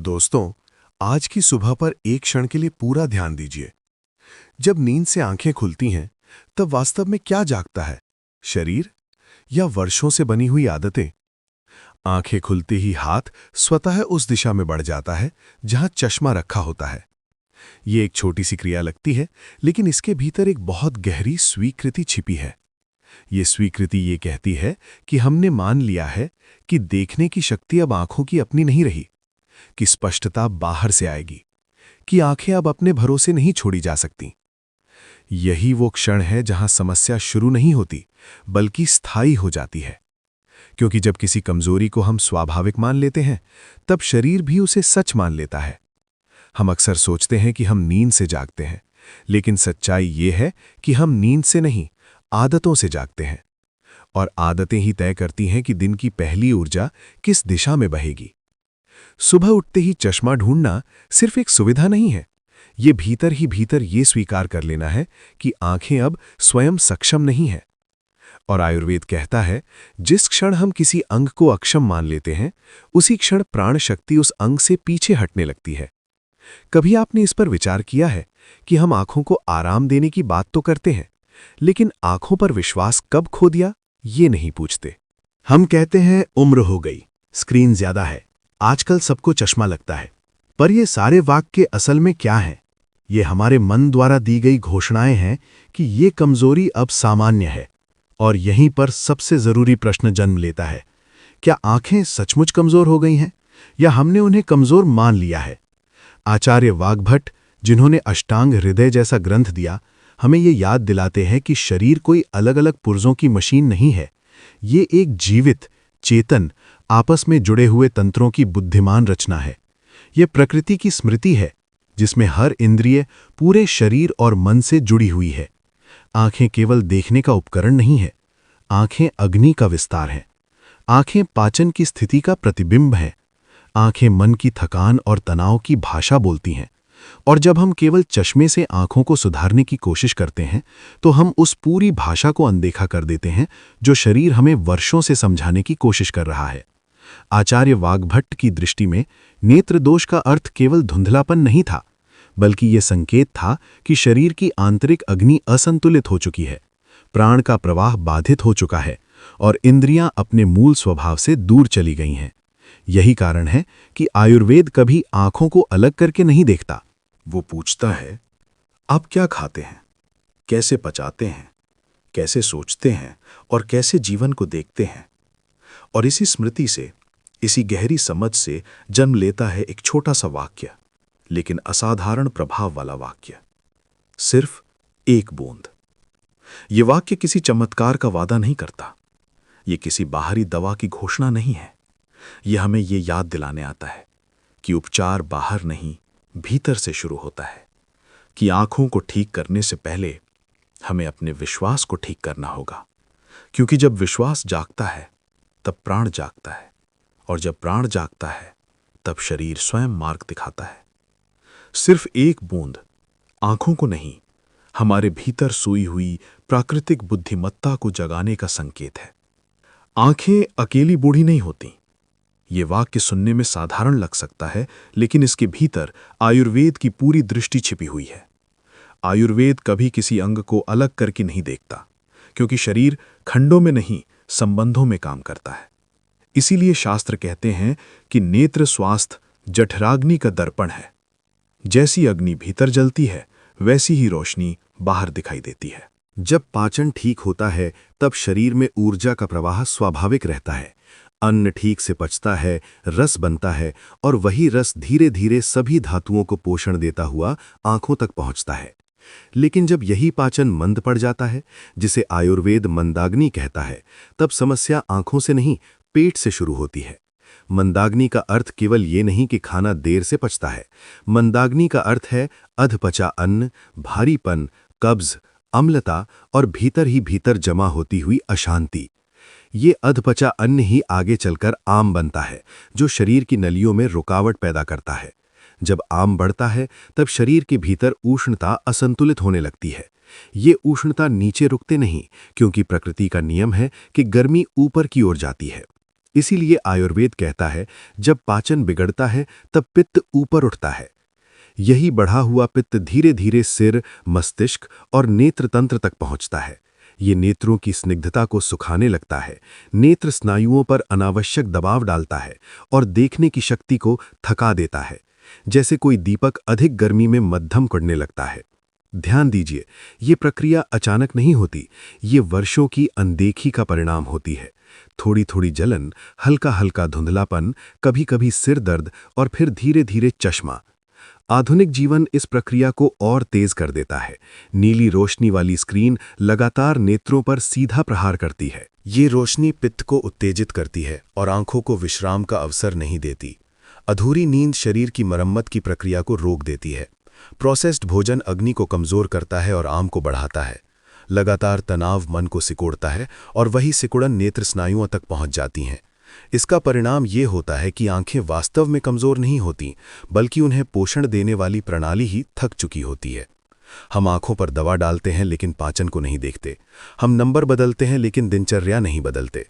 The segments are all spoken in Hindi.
दोस्तों, आज की सुबह पर एक क्षण के लिए पूरा ध्यान दीजिए। जब नींद से आंखें खुलती हैं, तब वास्तव में क्या जागता है? शरीर या वर्षों से बनी हुई आदतें? आंखें खुलते ही हाथ स्वतः उस दिशा में बढ़ जाता है जहां चश्मा रखा होता है। ये एक छोटी सी क्रिया लगती है, लेकिन इसके भीतर एक बहुत गहरी स्वीकृति छिपी है। ये स्वीकृति ये कहती है कि हमने मान लिया है कि देखने की शक्ति अब आंखों की अपनी नहीं रही, कि स्पष्टता बाहर से आएगी, कि आंखें अब अपने भरोसे नहीं छोड़ी जा सकती। यही वो क्षण है जहां समस्या शुरू नहीं होती, बल्कि स्थायी हो जाती है। क्योंकि जब किसी कमजोरी को हम स्वाभाविक मान लेते हैं, तब शरीर भी उसे सच मान लेता है। हम अक्सर सोचते हैं कि हम नींद से जागते हैं, लेकिन सच्चाई ये है कि हम नींद से नहीं, आदतों से जागते हैं। और आदतें ही तय करती हैं कि दिन की पहली ऊर्जा किस दिशा में बहेगी। सुबह उठते ही चश्मा ढूंढना सिर्फ एक सुविधा नहीं है, ये भीतर ही भीतर ये स्वीकार कर लेना है कि आंखें अब स्वयं सक्षम नहीं हैं। और आयुर्वेद कहता है, जिस क्षण हम किसी अंग को अक्षम मान लेते हैं, उसी क्षण प्राण शक्ति उस अंग से पीछे हटने लगती है। कभी आपने इस पर विचार किया है कि हम आंखों को आराम देने की बात तो करते हैं, लेकिन आंखों पर विश्वास कब खो दिया, ये नहीं पूछते। हम कहते हैं उम्र हो गई, स्क्रीन ज्यादा है, आजकल सबको चश्मा लगता है। पर ये सारे वाक्य असल में क्या हैं? ये हमारे मन द्वारा दी गई घोषणाएं हैं कि ये कमजोरी अब सामान्य है। और यहीं पर सबसे जरूरी प्रश्न जन्म लेता है, क्या आंखें सचमुच कमजोर हो गई हैं या हमने उन्हें कमजोर मान लिया है? आचार्य वाग्भट, जिन्होंने अष्टांग हृदय जैसा ग्रंथ दिया, हमें ये याद दिलाते हैं कि शरीर कोई अलग अलग पुर्जों की मशीन नहीं है। ये एक जीवित, चेतन, आपस में जुड़े हुए तंत्रों की बुद्धिमान रचना है। ये प्रकृति की स्मृति है, जिसमें हर इंद्रिय पूरे शरीर और मन से जुड़ी हुई है। आंखें केवल देखने का उपकरण नहीं है, आंखें अग्नि का विस्तार हैं। आंखें पाचन की स्थिति का प्रतिबिंब हैं। आंखें मन की थकान और तनाव की भाषा बोलती हैं। और जब हम केवल चश्मे से आंखों को सुधारने की कोशिश करते हैं, तो हम उस पूरी भाषा को अनदेखा कर देते हैं जो शरीर हमें वर्षों से समझाने की कोशिश कर रहा है। आचार्य वाग्भट की दृष्टि में नेत्र दोष का अर्थ केवल धुंधलापन नहीं था, बल्कि यह संकेत था कि शरीर की आंतरिक अग्नि असंतुलित हो चुकी है, प्राण का प्रवाह बाधित हो चुका है और इंद्रियां अपने मूल स्वभाव से दूर चली गई हैं। यही कारण है कि आयुर्वेद कभी आंखों को अलग करके नहीं देखता। वो पूछता है, आप क्या खाते हैं, कैसे पचाते हैं, कैसे सोचते हैं और कैसे जीवन को देखते हैं। और इसी स्मृति से, इसी गहरी समझ से जन्म लेता है एक छोटा सा वाक्य, लेकिन असाधारण प्रभाव वाला वाक्य, सिर्फ एक बूंद। ये वाक्य किसी चमत्कार का वादा नहीं करता, ये किसी बाहरी दवा की घोषणा नहीं है। यह हमें ये याद दिलाने आता है कि उपचार बाहर नहीं, भीतर से शुरू होता है, कि आंखों को ठीक करने से पहले हमें अपने विश्वास को ठीक करना होगा। क्योंकि जब विश्वास जागता है, तब प्राण जागता है, और जब प्राण जागता है, तब शरीर स्वयं मार्ग दिखाता है। सिर्फ एक बूंद आंखों को नहीं, हमारे भीतर सोई हुई प्राकृतिक बुद्धिमत्ता को जगाने का संकेत है। आंखें अकेली बूढ़ी नहीं होती। ये वाक्य सुनने में साधारण लग सकता है, लेकिन इसके भीतर आयुर्वेद की पूरी दृष्टि छिपी हुई है। आयुर्वेद कभी किसी अंग को अलग करके नहीं देखता, क्योंकि शरीर खंडों में नहीं, संबंधों में काम करता है। इसीलिए शास्त्र कहते हैं कि नेत्र स्वास्थ्य जठराग्नि का दर्पण है। जैसी अग्नि भीतर जलती है, वैसी ही रोशनी बाहर दिखाई देती है। जब पाचन ठीक होता है, तब शरीर में ऊर्जा का प्रवाह स्वाभाविक रहता है। अन्न ठीक से पचता है, रस बनता है, और वही रस धीरे धीरे सभी धातुओं को पोषण देता हुआ आंखों तक पहुंचता है। लेकिन जब यही पाचन मंद पड़ जाता है, जिसे आयुर्वेद मंदाग्नि कहता है, तब समस्या आंखों से नहीं, पेट से शुरू होती है। मंदाग्नि का अर्थ केवल ये नहीं कि खाना देर से पचता है। मंदाग्नि का अर्थ है अधपचा अन्न, भारीपन, कब्ज, अम्लता और भीतर ही भीतर जमा होती हुई अशांति। ये अधपचा अन्न ही आगे चलकर आम बनता है, जो शरीर की नलियों में रुकावट पैदा करता है। जब आम बढ़ता है, तब शरीर के भीतर उष्णता असंतुलित होने लगती है। ये उष्णता नीचे रुकते नहीं, क्योंकि प्रकृति का नियम है कि गर्मी ऊपर की ओर जाती है। इसीलिए आयुर्वेद कहता है, जब पाचन बिगड़ता है तब पित्त ऊपर उठता है। यही बढ़ा हुआ पित्त धीरे धीरे सिर, मस्तिष्क और नेत्र तंत्र तक पहुंचता है। ये नेत्रों की स्निग्धता को सुखाने लगता है, नेत्र स्नायुओं पर अनावश्यक दबाव डालता है और देखने की शक्ति को थका देता है, जैसे कोई दीपक अधिक गर्मी में मध्यम करने लगता है। ध्यान दीजिए, ये प्रक्रिया अचानक नहीं होती, ये वर्षों की अनदेखी का परिणाम होती है। थोड़ी थोड़ी जलन, हल्का हल्का धुंधलापन, कभी कभी सिर दर्द और फिर धीरे धीरे चश्मा। आधुनिक जीवन इस प्रक्रिया को और तेज कर देता है। नीली रोशनी वाली स्क्रीन लगातार नेत्रों पर सीधा प्रहार करती है। ये रोशनी पित्त को उत्तेजित करती है और आंखों को विश्राम का अवसर नहीं देती। अधूरी नींद शरीर की मरम्मत की प्रक्रिया को रोक देती है। प्रोसेस्ड भोजन अग्नि को कमजोर करता है और आम को बढ़ाता है। लगातार तनाव मन को सिकोड़ता है और वही सिकुड़न नेत्र स्नायुओं तक पहुंच जाती हैं। इसका परिणाम ये होता है कि आंखें वास्तव में कमजोर नहीं होती, बल्कि उन्हें पोषण देने वाली प्रणाली ही थक चुकी होती है। हम आंखों पर दवा डालते हैं लेकिन पाचन को नहीं देखते। हम नंबर बदलते हैं लेकिन दिनचर्या नहीं बदलते।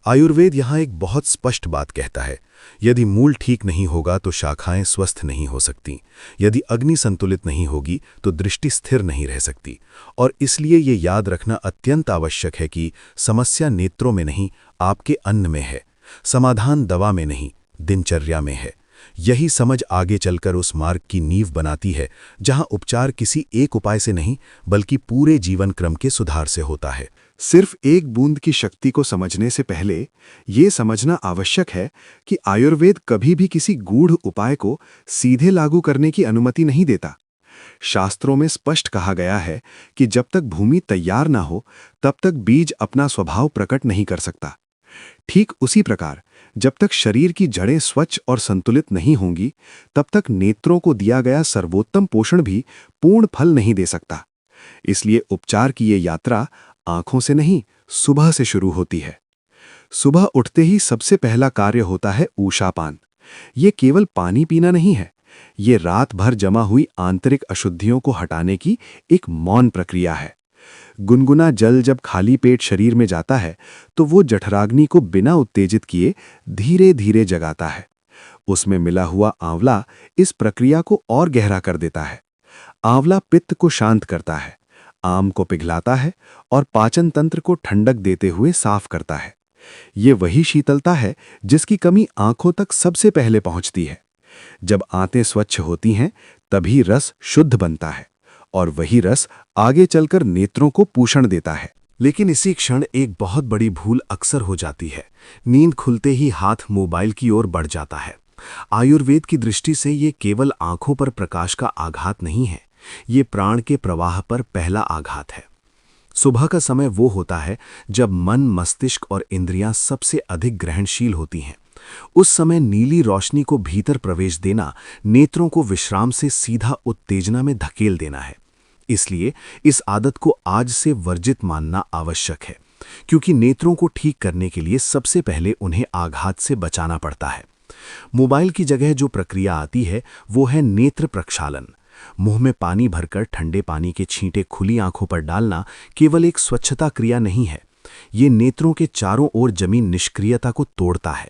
आयुर्वेद यहाँ एक बहुत स्पष्ट बात कहता है, यदि मूल ठीक नहीं होगा तो शाखाएं स्वस्थ नहीं हो सकती। यदि अग्नि संतुलित नहीं होगी तो दृष्टि स्थिर नहीं रह सकती। और इसलिए ये याद रखना अत्यंत आवश्यक है कि समस्या नेत्रों में नहीं, आपके अन्न में है। समाधान दवा में नहीं, दिनचर्या में है। यही समझ आगे चलकर उस मार्ग की नींव बनाती है जहां उपचार किसी एक उपाय से नहीं, बल्कि पूरे जीवन क्रम के सुधार से होता है। सिर्फ एक बूंद की शक्ति को समझने से पहले ये समझना आवश्यक है कि आयुर्वेद कभी भी किसी गूढ़ उपाय को सीधे लागू करने की अनुमति नहीं देता। शास्त्रों में स्पष्ट कहा गया है कि जब तक भूमि तैयार ना हो, तब तक बीज अपना स्वभाव प्रकट नहीं कर सकता। ठीक उसी प्रकार जब तक शरीर की जड़ें स्वच्छ और संतुलित नहीं होंगी, तब तक नेत्रों को दिया गया सर्वोत्तम पोषण भी पूर्ण फल नहीं दे सकता। इसलिए उपचार की ये यात्रा आंखों से नहीं, सुबह से शुरू होती है। सुबह उठते ही सबसे पहला कार्य होता है ऊषापान। ये केवल पानी पीना नहीं है, ये रात भर जमा हुई आंतरिक अशुद्धियों को हटाने की एक मौन प्रक्रिया है। गुनगुना जल जब खाली पेट शरीर में जाता है तो वो जठराग्नि को बिना उत्तेजित किए धीरे धीरे जगाता है। उसमें मिला हुआ आंवला इस प्रक्रिया को और गहरा कर देता है। आंवला पित्त को शांत करता है, आम को पिघलाता है और पाचन तंत्र को ठंडक देते हुए साफ करता है। ये वही शीतलता है जिसकी कमी आंखों तक सबसे पहले पहुंचती है। जब आंतें स्वच्छ होती हैं, तभी रस शुद्ध बनता है और वही रस आगे चलकर नेत्रों को पोषण देता है। लेकिन इसी क्षण एक बहुत बड़ी भूल अक्सर हो जाती है। नींद खुलते ही हाथ मोबाइल की ओर बढ़ जाता है। आयुर्वेद की दृष्टि से ये केवल आंखों पर प्रकाश का आघात नहीं है, ये प्राण के प्रवाह पर पहला आघात है। सुबह का समय वो होता है जब मन, मस्तिष्क और इंद्रियां सबसे अधिक ग्रहणशील होती हैं। उस समय नीली रोशनी को भीतर प्रवेश देना, नेत्रों को विश्राम से सीधा उत्तेजना में धकेल देना है। इसलिए इस आदत को आज से वर्जित मानना आवश्यक है, क्योंकि नेत्रों को ठीक करने के लिए सबसे पहले उन्हें आघात से बचाना पड़ता है। मोबाइल की जगह जो प्रक्रिया आती है वो है नेत्र प्रक्षालन। मुंह में पानी भरकर ठंडे पानी के छींटे खुली आंखों पर डालना केवल एक स्वच्छता क्रिया नहीं है, ये नेत्रों के चारों ओर जमी निष्क्रियता को तोड़ता है।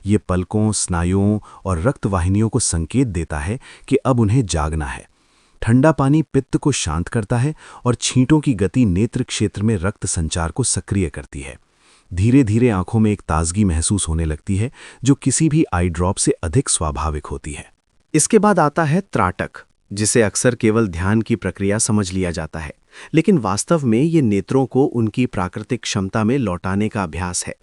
ये पलकों, स्नायुओं और रक्तवाहिनियों को संकेत देता है कि अब उन्हें जागना है। ठंडा पानी पित्त को शांत करता है और छींटों की गति नेत्र क्षेत्र में रक्त संचार को सक्रिय करती है। धीरे धीरे आंखों में एक ताजगी महसूस होने लगती है जो किसी भी आई ड्रॉप से अधिक स्वाभाविक होती है। इसके बाद आता है त्राटक, जिसे अक्सर केवल ध्यान की प्रक्रिया समझ लिया जाता है, लेकिन वास्तव में ये नेत्रों को उनकी प्राकृतिक क्षमता में लौटाने का अभ्यास है।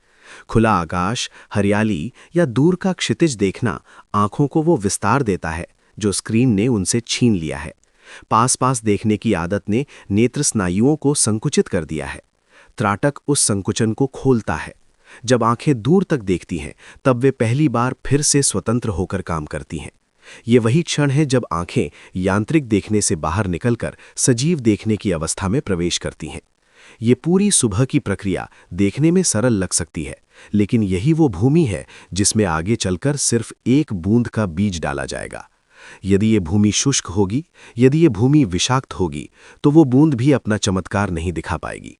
खुला आकाश, हरियाली या दूर का क्षितिज देखना आंखों को वो विस्तार देता है जो स्क्रीन ने उनसे छीन लिया है। पास पास देखने की आदत ने नेत्र स्नायुओं को संकुचित कर दिया है। त्राटक उस संकुचन को खोलता है। जब आंखें दूर तक देखती हैं, तब वे पहली बार फिर से स्वतंत्र होकर काम करती हैं। ये वही क्षण है जब आंखें यांत्रिक देखने से बाहर निकलकर सजीव देखने की अवस्था में प्रवेश करती हैं। ये पूरी सुबह की प्रक्रिया देखने में सरल लग सकती है, लेकिन यही वो भूमि है जिसमें आगे चलकर सिर्फ एक बूंद का बीज डाला जाएगा। यदि ये भूमि शुष्क होगी, यदि ये भूमि विषाक्त होगी, तो वो बूंद भी अपना चमत्कार नहीं दिखा पाएगी।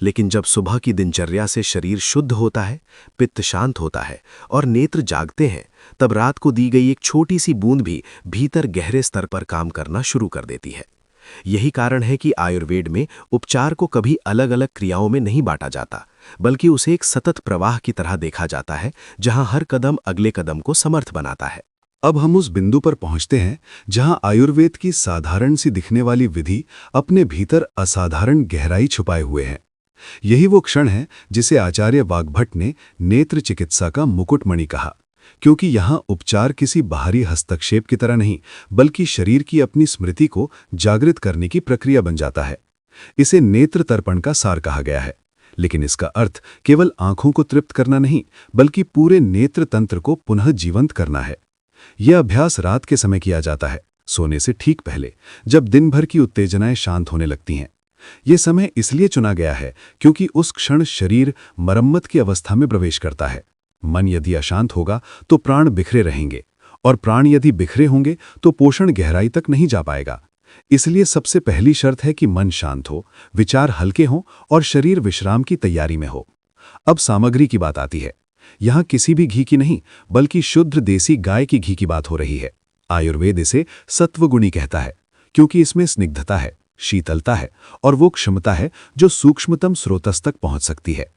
लेकिन जब सुबह की दिनचर्या से शरीर शुद्ध होता है, पित्त शांत होता है और नेत्र जागते हैं, तब रात को दी गई एक छोटी सी बूंद भी भीतर गहरे स्तर पर काम करना शुरू कर देती है। यही कारण है कि आयुर्वेद में उपचार को कभी अलग अलग क्रियाओं में नहीं बांटा जाता, बल्कि उसे एक सतत प्रवाह की तरह देखा जाता है, जहां हर कदम अगले कदम को समर्थ बनाता है। अब हम उस बिंदु पर पहुंचते हैं जहां आयुर्वेद की साधारण सी दिखने वाली विधि अपने भीतर असाधारण गहराई छुपाए हुए है। यही वो क्षण है जिसे आचार्य वाग्भट ने नेत्र चिकित्सा का मुकुटमणि कहा, क्योंकि यहाँ उपचार किसी बाहरी हस्तक्षेप की तरह नहीं, बल्कि शरीर की अपनी स्मृति को जागृत करने की प्रक्रिया बन जाता है। इसे नेत्र तर्पण का सार कहा गया है, लेकिन इसका अर्थ केवल आंखों को तृप्त करना नहीं, बल्कि पूरे नेत्र तंत्र को पुनः जीवंत करना है। यह अभ्यास रात के समय किया जाता है, सोने से ठीक पहले, जब दिन भर की उत्तेजनाएं शांत होने लगती हैं। ये समय इसलिए चुना गया है क्योंकि उस क्षण शरीर मरम्मत की अवस्था में प्रवेश करता है। मन यदि अशांत होगा तो प्राण बिखरे रहेंगे, और प्राण यदि बिखरे होंगे तो पोषण गहराई तक नहीं जा पाएगा। इसलिए सबसे पहली शर्त है कि मन शांत हो, विचार हल्के हों और शरीर विश्राम की तैयारी में हो। अब सामग्री की बात आती है। यहाँ किसी भी घी की नहीं, बल्कि शुद्ध देसी गाय की घी की बात हो रही है। आयुर्वेद इसे सत्वगुणी कहता है, क्योंकि इसमें स्निग्धता है, शीतलता है और वो क्षमता है जो सूक्ष्मतम स्रोतस तक पहुंच सकती है।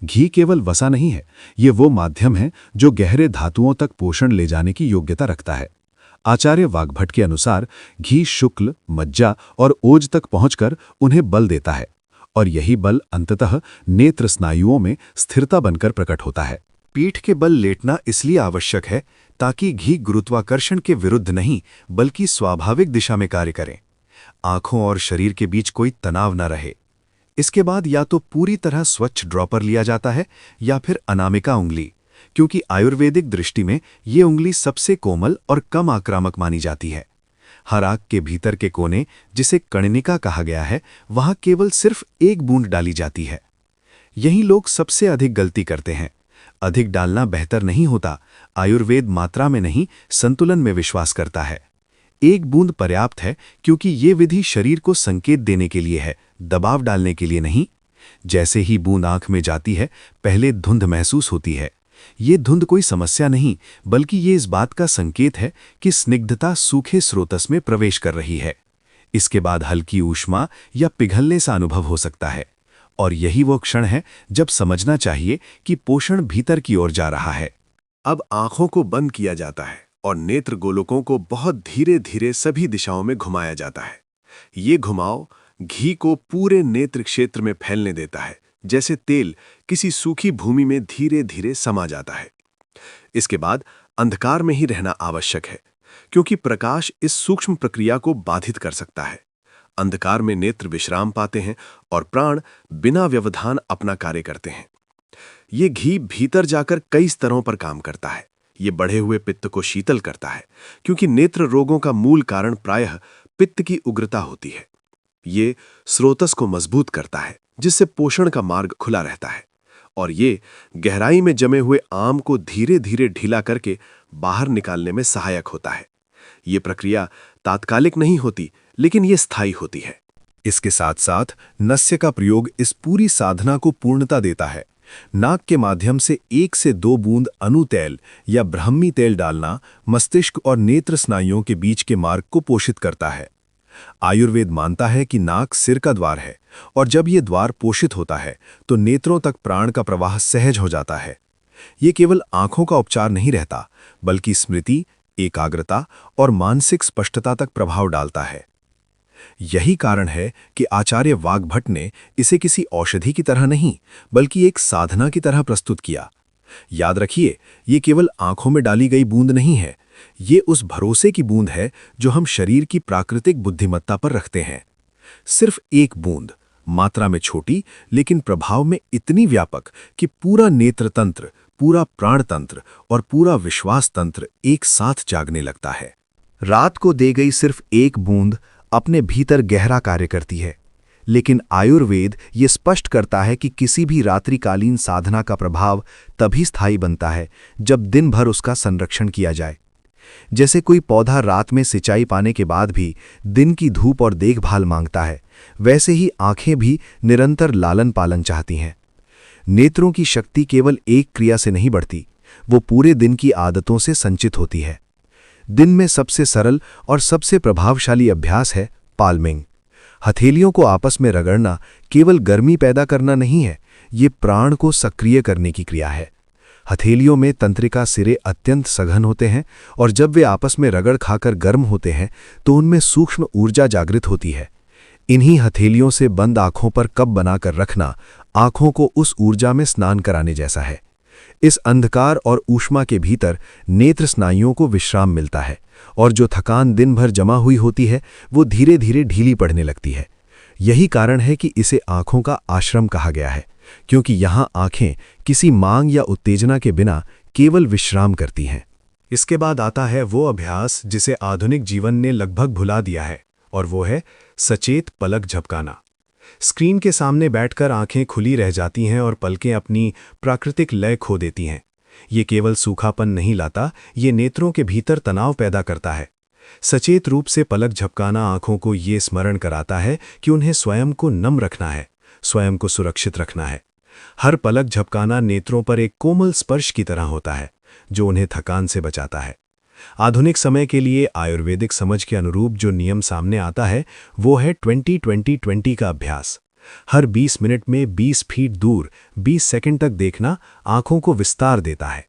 घी केवल वसा नहीं है, ये वो माध्यम है जो गहरे धातुओं तक पोषण ले जाने की योग्यता रखता है। आचार्य वाग्भट के अनुसार घी शुक्ल, मज्जा और ओज तक पहुंचकर उन्हें बल देता है, और यही बल अंततः नेत्र स्नायुओं में स्थिरता बनकर प्रकट होता है। पीठ के बल लेटना इसलिए आवश्यक है ताकि घी गुरुत्वाकर्षण के विरुद्ध नहीं, बल्कि स्वाभाविक दिशा में कार्य करे। आंखों और शरीर के बीच कोई तनाव न रहे। इसके बाद या तो पूरी तरह स्वच्छ ड्रॉपर लिया जाता है या फिर अनामिका उंगली, क्योंकि आयुर्वेदिक दृष्टि में ये उंगली सबसे कोमल और कम आक्रामक मानी जाती है। हर आंख के भीतर के कोने, जिसे कर्णिका कहा गया है, वहां केवल सिर्फ एक बूंद डाली जाती है। यही लोग सबसे अधिक गलती करते हैं। अधिक डालना बेहतर नहीं होता। आयुर्वेद मात्रा में नहीं, संतुलन में विश्वास करता है। एक बूंद पर्याप्त है, क्योंकि ये विधि शरीर को संकेत देने के लिए है, दबाव डालने के लिए नहीं। जैसे ही बूंद आंख में जाती है, पहले धुंध महसूस होती है। ये धुंध कोई समस्या नहीं, बल्कि ये इस बात का संकेत है कि स्निग्धता सूखे स्रोतस में प्रवेश कर रही है। इसके बाद हल्की ऊष्मा या पिघलने सा अनुभव हो सकता है, और यही वो क्षण है जब समझना चाहिए कि पोषण भीतर की ओर जा रहा है। अब आंखों को बंद किया जाता है और नेत्र गोलकों को बहुत धीरे धीरे सभी दिशाओं में घुमाया जाता है। ये घुमाव घी को पूरे नेत्र क्षेत्र में फैलने देता है, जैसे तेल किसी सूखी भूमि में धीरे धीरे समा जाता है। इसके बाद अंधकार में ही रहना आवश्यक है, क्योंकि प्रकाश इस सूक्ष्म प्रक्रिया को बाधित कर सकता है। अंधकार में नेत्र विश्राम पाते हैं और प्राण बिना व्यवधान अपना कार्य करते हैं। ये घी भीतर जाकर कई स्तरों पर काम करता है। ये बढ़े हुए पित्त को शीतल करता है, क्योंकि नेत्र रोगों का मूल कारण प्रायः पित्त की उग्रता होती है। ये स्रोतस को मजबूत करता है, जिससे पोषण का मार्ग खुला रहता है, और ये गहराई में जमे हुए आम को धीरे धीरे ढीला करके बाहर निकालने में सहायक होता है। ये प्रक्रिया तात्कालिक नहीं होती, लेकिन ये स्थायी होती है। इसके साथ साथ नस्य का प्रयोग इस पूरी साधना को पूर्णता देता है। नाक के माध्यम से 1 से 2 बूंद अनु तेल या ब्राह्मी तेल डालना मस्तिष्क और नेत्र स्नायुओं के बीच के मार्ग को पोषित करता है। आयुर्वेद मानता है कि नाक सिर का द्वार है, और जब ये द्वार पोषित होता है तो नेत्रों तक प्राण का प्रवाह सहज हो जाता है। ये केवल आंखों का उपचार नहीं रहता, बल्कि स्मृति, एकाग्रता और मानसिक स्पष्टता तक प्रभाव डालता है। यही कारण है कि आचार्य वाग्भट ने इसे किसी औषधि की तरह नहीं, बल्कि एक साधना की तरह प्रस्तुत किया। याद रखिए, ये केवल आंखों में डाली गई बूंद नहीं है, ये उस भरोसे की बूंद है जो हम शरीर की प्राकृतिक बुद्धिमत्ता पर रखते हैं। सिर्फ एक बूंद, मात्रा में छोटी लेकिन प्रभाव में इतनी व्यापक कि पूरा नेत्र तंत्र, पूरा प्राण तंत्र और पूरा विश्वास तंत्र एक साथ जागने लगता है। रात को दे गई सिर्फ एक बूंद अपने भीतर गहरा कार्य करती है, लेकिन आयुर्वेद ये स्पष्ट करता है कि किसी भी रात्रिकालीन साधना का प्रभाव तभी स्थायी बनता है जब दिन भर उसका संरक्षण किया जाए। जैसे कोई पौधा रात में सिंचाई पाने के बाद भी दिन की धूप और देखभाल मांगता है, वैसे ही आंखें भी निरंतर लालन पालन चाहती हैं। नेत्रों की शक्ति केवल एक क्रिया से नहीं बढ़ती, वो पूरे दिन की आदतों से संचित होती है। दिन में सबसे सरल और सबसे प्रभावशाली अभ्यास है पाल्मिंग। हथेलियों को आपस में रगड़ना केवल गर्मी पैदा करना नहीं है, ये प्राण को सक्रिय करने की क्रिया है। हथेलियों में तंत्रिका सिरे अत्यंत सघन होते हैं और जब वे आपस में रगड़ खाकर गर्म होते हैं तो उनमें सूक्ष्म ऊर्जा जागृत होती है। इन्हीं हथेलियों से बंद आंखों पर कप बनाकर रखना आंखों को उस ऊर्जा में स्नान कराने जैसा है। इस अंधकार और ऊष्मा के भीतर नेत्र स्नायुओं को विश्राम मिलता है और जो थकान दिन भर जमा हुई होती है वो धीरे धीरे ढीली पड़ने लगती है। यही कारण है कि इसे आंखों का आश्रम कहा गया है, क्योंकि यहाँ आंखें किसी मांग या उत्तेजना के बिना केवल विश्राम करती हैं। इसके बाद आता है वो अभ्यास जिसे आधुनिक जीवन ने लगभग भुला दिया है, और वो है सचेत पलक झपकाना। स्क्रीन के सामने बैठकर आंखें खुली रह जाती हैं और पलकें अपनी प्राकृतिक लय खो देती हैं। ये केवल सूखापन नहीं लाता, ये नेत्रों के भीतर तनाव पैदा करता है। सचेत रूप से पलक झपकाना आंखों को ये स्मरण कराता है कि उन्हें स्वयं को नम रखना है, स्वयं को सुरक्षित रखना है। हर पलक झपकाना नेत्रों पर एक कोमल स्पर्श की तरह होता है, जो उन्हें थकान से बचाता है। आधुनिक समय के लिए आयुर्वेदिक समझ के अनुरूप जो नियम सामने आता है वो है 20-20-20 का अभ्यास। हर 20 मिनट में 20 फीट दूर 20 सेकंड तक देखना आंखों को विस्तार देता है।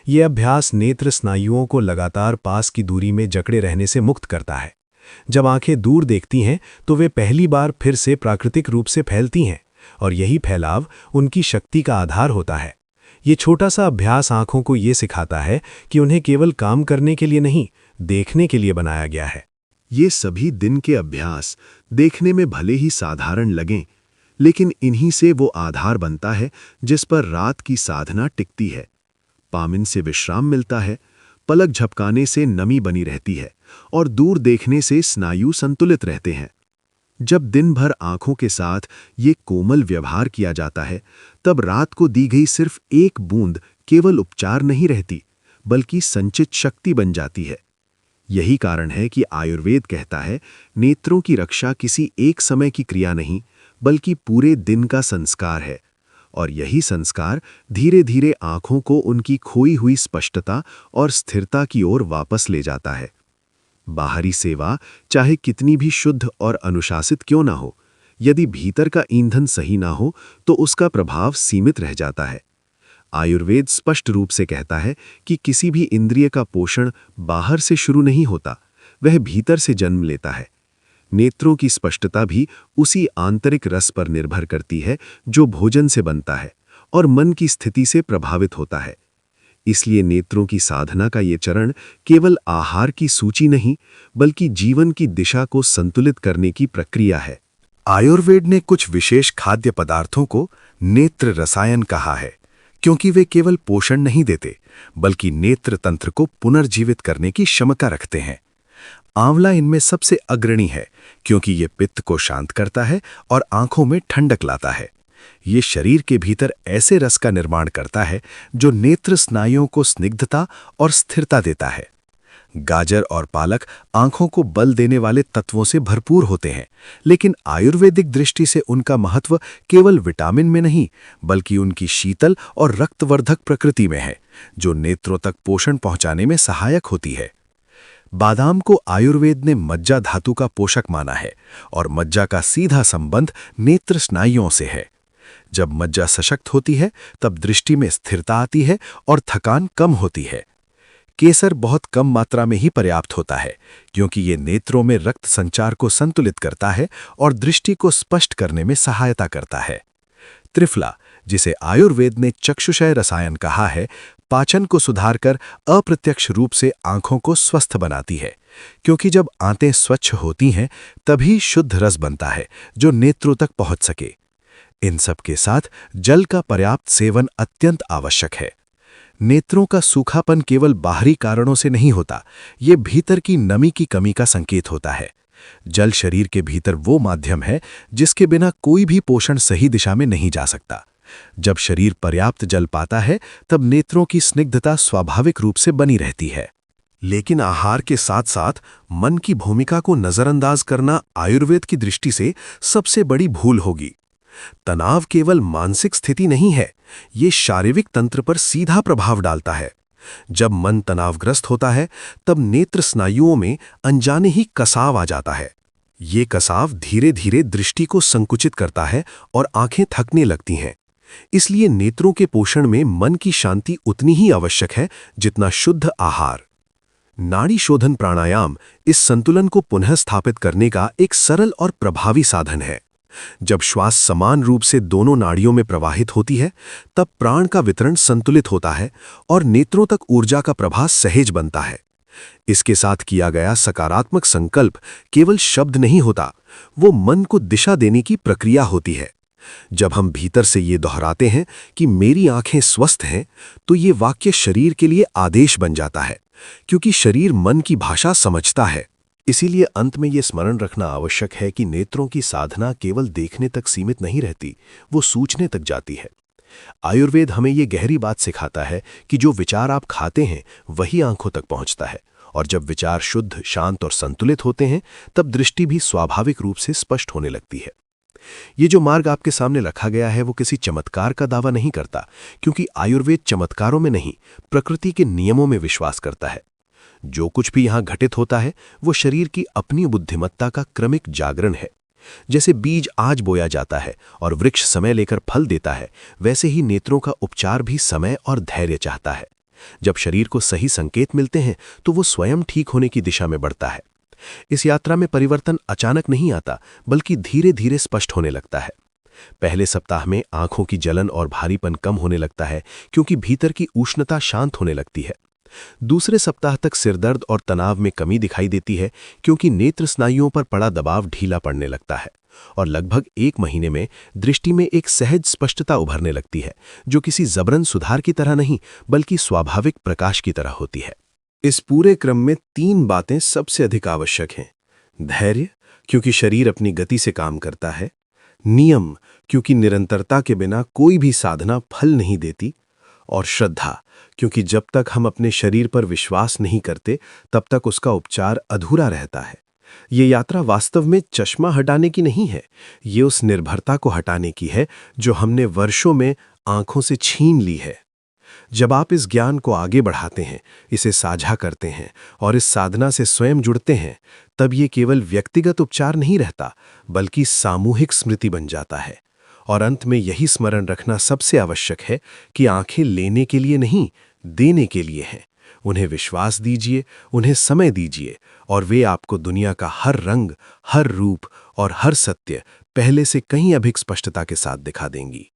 यह अभ्यास नेत्र स्नायुओं को लगातार पास की दूरी में जकड़े रहने से मुक्त करता है। जब आंखें दूर देखती हैं तो वे पहली बार फिर से प्राकृतिक रूप से फैलती हैं, और यही फैलाव उनकी शक्ति का आधार होता है। ये छोटा सा अभ्यास आंखों को ये सिखाता है कि उन्हें केवल काम करने के लिए नहीं, देखने के लिए बनाया गया है। ये सभी दिन के अभ्यास देखने में भले ही साधारण लगें, लेकिन इन्हीं से वो आधार बनता है जिस पर रात की साधना टिकती है। पामिन से विश्राम मिलता है, पलक झपकाने से नमी बनी रहती है और दूर देखने से स्नायु संतुलित रहते हैं। जब दिन भर आंखों के साथ ये कोमल व्यवहार किया जाता है, तब रात को दी गई सिर्फ एक बूंद केवल उपचार नहीं रहती, बल्कि संचित शक्ति बन जाती है। यही कारण है कि आयुर्वेद कहता है, नेत्रों की रक्षा किसी एक समय की क्रिया नहीं, बल्कि पूरे दिन का संस्कार है। और यही संस्कार धीरे धीरे आंखों को उनकी खोई हुई स्पष्टता और स्थिरता की ओर वापस ले जाता है। बाहरी सेवा चाहे कितनी भी शुद्ध और अनुशासित क्यों ना हो, यदि भीतर का ईंधन सही ना हो तो उसका प्रभाव सीमित रह जाता है। आयुर्वेद स्पष्ट रूप से कहता है कि किसी भी इंद्रिय का पोषण बाहर से शुरू नहीं होता, वह भीतर से जन्म लेता है। नेत्रों की स्पष्टता भी उसी आंतरिक रस पर निर्भर करती है जो भोजन से बनता है और मन की स्थिति से प्रभावित होता है। इसलिए नेत्रों की साधना का ये चरण केवल आहार की सूची नहीं, बल्कि जीवन की दिशा को संतुलित करने की प्रक्रिया है। आयुर्वेद ने कुछ विशेष खाद्य पदार्थों को नेत्र रसायन कहा है, क्योंकि वे केवल पोषण नहीं देते, बल्कि नेत्र तंत्र को पुनर्जीवित करने की क्षमता रखते हैं। आंवला इनमें सबसे अग्रणी है, क्योंकि ये पित्त को शांत करता है और आंखों में ठंडक लाता है। ये शरीर के भीतर ऐसे रस का निर्माण करता है जो नेत्र स्नायुओं को स्निग्धता और स्थिरता देता है। गाजर और पालक आंखों को बल देने वाले तत्वों से भरपूर होते हैं, लेकिन आयुर्वेदिक दृष्टि से उनका महत्व केवल विटामिन में नहीं, बल्कि उनकी शीतल और रक्तवर्धक प्रकृति में है, जो नेत्रों तक पोषण पहुंचाने में सहायक होती है। बादाम को आयुर्वेद ने मज्जा धातु का पोषक माना है और मज्जा का सीधा संबंध नेत्र स्नायुओं से है। जब मज्जा सशक्त होती है तब दृष्टि में स्थिरता आती है और थकान कम होती है। केसर बहुत कम मात्रा में ही पर्याप्त होता है, क्योंकि ये नेत्रों में रक्त संचार को संतुलित करता है और दृष्टि को स्पष्ट करने में सहायता करता है। त्रिफला, जिसे आयुर्वेद ने चक्षुषय रसायन कहा है, पाचन को सुधारकर अप्रत्यक्ष रूप से आंखों को स्वस्थ बनाती है, क्योंकि जब आंतें स्वच्छ होती हैं तभी शुद्ध रस बनता है जो नेत्रों तक पहुंच सके। इन सब के साथ जल का पर्याप्त सेवन अत्यंत आवश्यक है। नेत्रों का सूखापन केवल बाहरी कारणों से नहीं होता, ये भीतर की नमी की कमी का संकेत होता है। जल शरीर के भीतर वो माध्यम है जिसके बिना कोई भी पोषण सही दिशा में नहीं जा सकता। जब शरीर पर्याप्त जल पाता है तब नेत्रों की स्निग्धता स्वाभाविक रूप से बनी रहती है। लेकिन आहार के साथ साथ मन की भूमिका को नजरअंदाज करना आयुर्वेद की दृष्टि से सबसे बड़ी भूल होगी। तनाव केवल मानसिक स्थिति नहीं है, ये शारीरिक तंत्र पर सीधा प्रभाव डालता है। जब मन तनावग्रस्त होता है तब नेत्र स्नायुओं में अनजाने ही कसाव आ जाता है। ये कसाव धीरे धीरे दृष्टि को संकुचित करता है और आंखें थकने लगती हैं। इसलिए नेत्रों के पोषण में मन की शांति उतनी ही आवश्यक है जितना शुद्ध आहार। नाड़ी शोधन प्राणायाम इस संतुलन को पुनः स्थापित करने का एक सरल और प्रभावी साधन है। जब श्वास समान रूप से दोनों नाड़ियों में प्रवाहित होती है, तब प्राण का वितरण संतुलित होता है और नेत्रों तक ऊर्जा का प्रवाह सहज बनता है। इसके साथ किया गया सकारात्मक संकल्प केवल शब्द नहीं होता, वो मन को दिशा देने की प्रक्रिया होती है। जब हम भीतर से ये दोहराते हैं कि मेरी आंखें स्वस्थ हैं, तो ये वाक्य शरीर के लिए आदेश बन जाता है, क्योंकि शरीर मन की भाषा समझता है। इसीलिए अंत में ये स्मरण रखना आवश्यक है कि नेत्रों की साधना केवल देखने तक सीमित नहीं रहती, वो सूझने तक जाती है। आयुर्वेद हमें ये गहरी बात सिखाता है कि जो विचार आप खाते हैं वही आंखों तक पहुंचता है, और जब विचार शुद्ध, शांत और संतुलित होते हैं तब दृष्टि भी स्वाभाविक रूप से स्पष्ट होने लगती है। ये जो मार्ग आपके सामने रखा गया है वो किसी चमत्कार का दावा नहीं करता, क्योंकि आयुर्वेद चमत्कारों में नहीं, प्रकृति के नियमों में विश्वास करता है। जो कुछ भी यहां घटित होता है वो शरीर की अपनी बुद्धिमत्ता का क्रमिक जागरण है। जैसे बीज आज बोया जाता है और वृक्ष समय लेकर फल देता है, वैसे ही नेत्रों का उपचार भी समय और धैर्य चाहता है। जब शरीर को सही संकेत मिलते हैं तो वो स्वयं ठीक होने की दिशा में बढ़ता है। इस यात्रा में परिवर्तन अचानक नहीं आता, बल्कि धीरे धीरे स्पष्ट होने लगता है। पहले सप्ताह में आंखों की जलन और भारीपन कम होने लगता है, क्योंकि भीतर की उष्णता शांत होने लगती है। दूसरे सप्ताह तक सिरदर्द और तनाव में कमी दिखाई देती है, क्योंकि नेत्र स्नायुओं पर पड़ा दबाव ढीला पड़ने लगता है। और लगभग 1 महीने में दृष्टि में एक सहज स्पष्टता उभरने लगती है, जो किसी जबरन सुधार की तरह नहीं, बल्कि स्वाभाविक प्रकाश की तरह होती है। इस पूरे क्रम में 3 बातें सबसे अधिक आवश्यक हैं। धैर्य, क्योंकि शरीर अपनी गति से काम करता है। नियम, क्योंकि निरंतरता के बिना कोई भी साधना फल नहीं देती। और श्रद्धा, क्योंकि जब तक हम अपने शरीर पर विश्वास नहीं करते तब तक उसका उपचार अधूरा रहता है। ये यात्रा वास्तव में चश्मा हटाने की नहीं है, ये उस निर्भरता को हटाने की है जो हमने वर्षों में आंखों से छीन ली है। जब आप इस ज्ञान को आगे बढ़ाते हैं, इसे साझा करते हैं और इस साधना से स्वयं जुड़ते हैं, तब ये केवल व्यक्तिगत उपचार नहीं रहता, बल्कि सामूहिक स्मृति बन जाता है। और अंत में यही स्मरण रखना सबसे आवश्यक है कि आंखें लेने के लिए नहीं, देने के लिए हैं। उन्हें विश्वास दीजिए, उन्हें समय दीजिए, और वे आपको दुनिया का हर रंग, हर रूप और हर सत्य पहले से कहीं अधिक स्पष्टता के साथ दिखा देंगी।